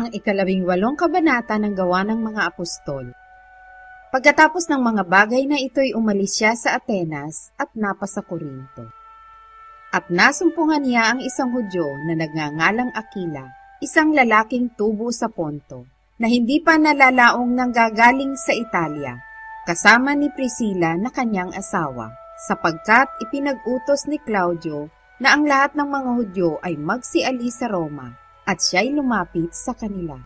Ang 18 kabanata ng Gawa ng mga Apostol. Pagkatapos ng mga bagay na ito'y umalis siya sa Atenas at napasa Corinto. At nasumpungan niya ang isang Hudyo na nagngangalang Aquila, isang lalaking tubo sa Ponto, na hindi pa nalalaong nanggagaling sa Italia, kasama ni Priscilla na kanyang asawa, sapagkat ipinag-utos ni Claudio na ang lahat ng mga Hudyo ay magsialis sa Roma, at siya'y lumapit sa kanila.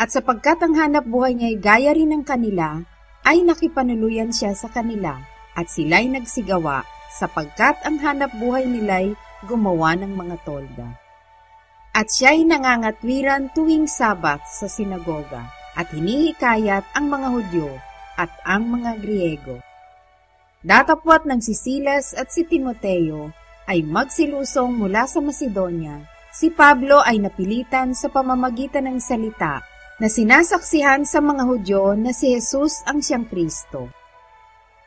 At sapagkat ang hanap buhay niya'y gaya rin ng kanila, ay nakipanuluyan siya sa kanila, at sila'y nagsigawa, sapagkat ang hanap buhay nila'y gumawa ng mga tolda. At siya'y nangangatwiran tuwing Sabat sa sinagoga, at hinihikayat ang mga Hudyo at ang mga Griego. Datapwat ng si Silas at si Timoteo ay magsilusong mula sa Macedonia, si Pablo ay napilitan sa pamamagitan ng salita na sinasaksihan sa mga Hudyo na si Jesus ang siyang Kristo.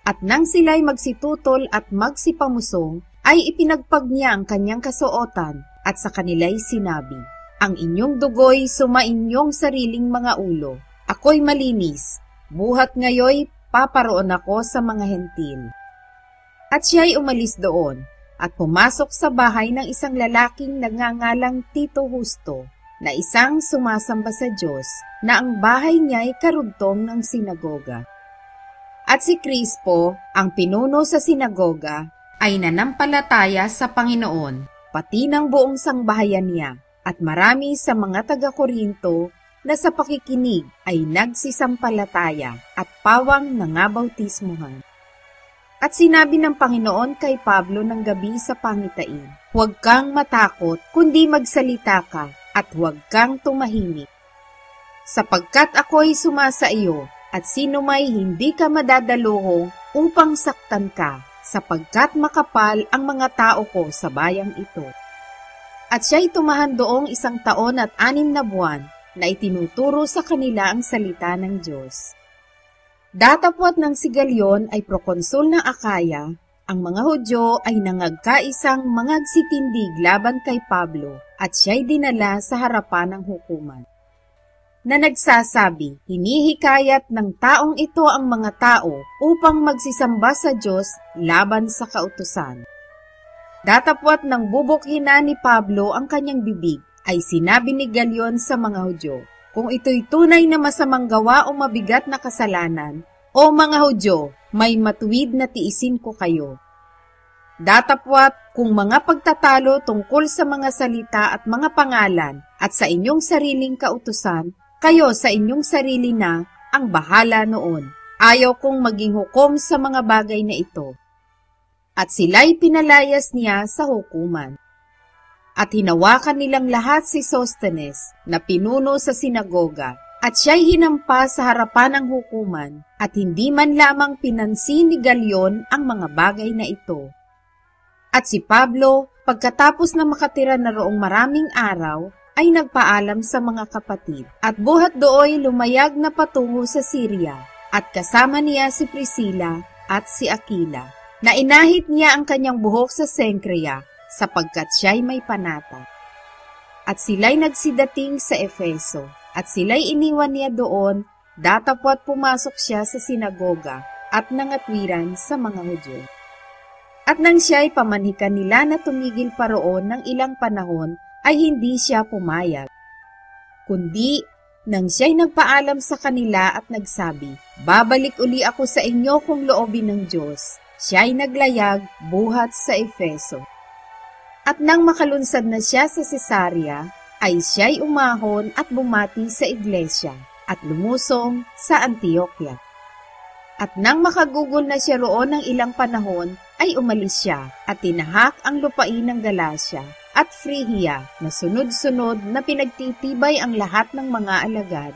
At nang sila'y magsitutol at magsipamusong, ay ipinagpag niya ang kanyang kasuotan at sa kanila'y sinabi, "Ang inyong dugo'y sumainyong sariling mga ulo. Ako'y malinis, buhat ngayoy paparoon ako sa mga hentil." At siya'y umalis doon, at pumasok sa bahay ng isang lalaking nagngangalang Tito Justo, na isang sumasamba sa Diyos, na ang bahay niya'y karugtong ng sinagoga. At si Crispo, ang pinuno sa sinagoga, ay nanampalataya sa Panginoon, pati ng buong sangbahayan niya, at marami sa mga taga-Korinto na sa pakikinig ay nagsisampalataya at pawang nangabautismuhan. At sinabi ng Panginoon kay Pablo ng gabi sa pangitain, "Huwag kang matakot, kundi magsalita ka, at huwag kang tumahimik. Sapagkat ako'y sumasa iyo, at sino may hindi ka madadaluhong upang saktan ka, sapagkat makapal ang mga tao ko sa bayang ito." At siya'y tumahan doong 1 taon at 6 na buwan, na itinuturo sa kanila ang salita ng Diyos. Datapwat ng si Galion ay prokonsul ng Akaya, ang mga Hudyo ay nangagkaisang mangagsitindig laban kay Pablo at siya'y dinala sa harapan ng hukuman. Na nagsasabi, hinihikayat ng taong ito ang mga tao upang magsisamba sa Diyos laban sa kautusan. Datapwat ng bubukhina ni Pablo ang kanyang bibig, ay sinabi ni Galion sa mga Hudyo, "Kung ito'y tunay na masamang gawa o mabigat na kasalanan, o mga Hudyo, may matuwid na tiisin ko kayo. Datapwat kung mga pagtatalo tungkol sa mga salita at mga pangalan at sa inyong sariling kautusan, kayo sa inyong sarili na ang bahala noon. Ayaw kong maging hukom sa mga bagay na ito." At sila'y pinalayas niya sa hukuman. At hinawakan nilang lahat si Sostenes na pinuno sa sinagoga, at siya'y hinampa sa harapan ng hukuman, at hindi man lamang pinansin ni Galion ang mga bagay na ito. At si Pablo, pagkatapos na makatira na roong maraming araw, ay nagpaalam sa mga kapatid, at buhat dooy lumayag na patungo sa Syria, at kasama niya si Priscilla at si Aquila, na inahit niya ang kanyang buhok sa Cencrea, sapagkat siya'y may panata. At sila'y nagsidating sa Efeso, at sila'y iniwan niya doon, datapwat pumasok siya sa sinagoga, at nangatwiran sa mga Hudyo. At nang siya'y pamanhikan nila na tumigil pa roon ng ilang panahon, ay hindi siya pumayag. Kundi, nang siya'y nagpaalam sa kanila at nagsabi, "Babalik uli ako sa inyo kung loobin ng Diyos," siya'y naglayag buhat sa Efeso. At nang makalunsad na siya sa Cesarea, ay siya'y umahon at bumati sa iglesia at lumusong sa Antioquia. At nang makagugol na siya roon ng ilang panahon, ay umalis siya at tinahak ang lupain ng Galacia at Phrygia na sunod-sunod na pinagtitibay ang lahat ng mga alagad.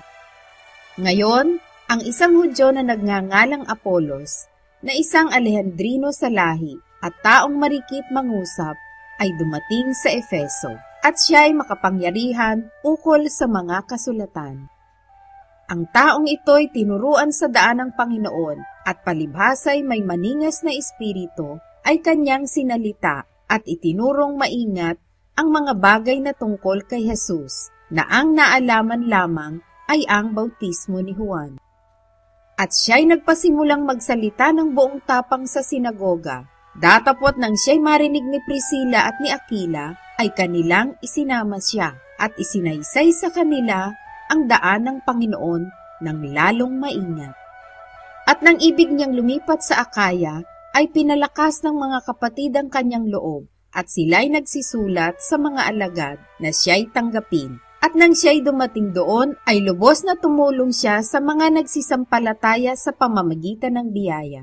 Ngayon, ang isang Hudyo na nagngangalang Apolos, na isang Alejandrino sa lahi at taong marikit mangusap, ay dumating sa Efeso, at siya'y makapangyarihan ukol sa mga kasulatan. Ang taong ito'y tinuruan sa daan ng Panginoon, at palibhasa'y may maningas na espiritu, ay kanyang sinalita at itinurong maingat ang mga bagay na tungkol kay Jesus, na ang naalaman lamang ay ang bautismo ni Juan. At siya'y nagpasimulang magsalita ng buong tapang sa sinagoga. Datapot nang siya'y marinig ni Priscilla at ni Aquila, ay kanilang isinama siya at isinaysay sa kanila ang daan ng Panginoon ng lalong maingat. At nang ibig niyang lumipat sa Akaya, ay pinalakas ng mga kapatid ang kanyang loob at sila'y nagsisulat sa mga alagad na siya'y tanggapin. At nang siya'y dumating doon, ay lubos na tumulong siya sa mga nagsisampalataya sa pamamagitan ng biyaya.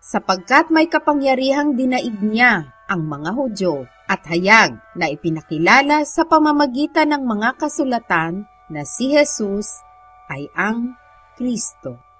Sapagkat may kapangyarihang dinaig niya ang mga Hudyo at hayag na ipinakilala sa pamamagitan ng mga kasulatan na si Jesus ay ang Kristo.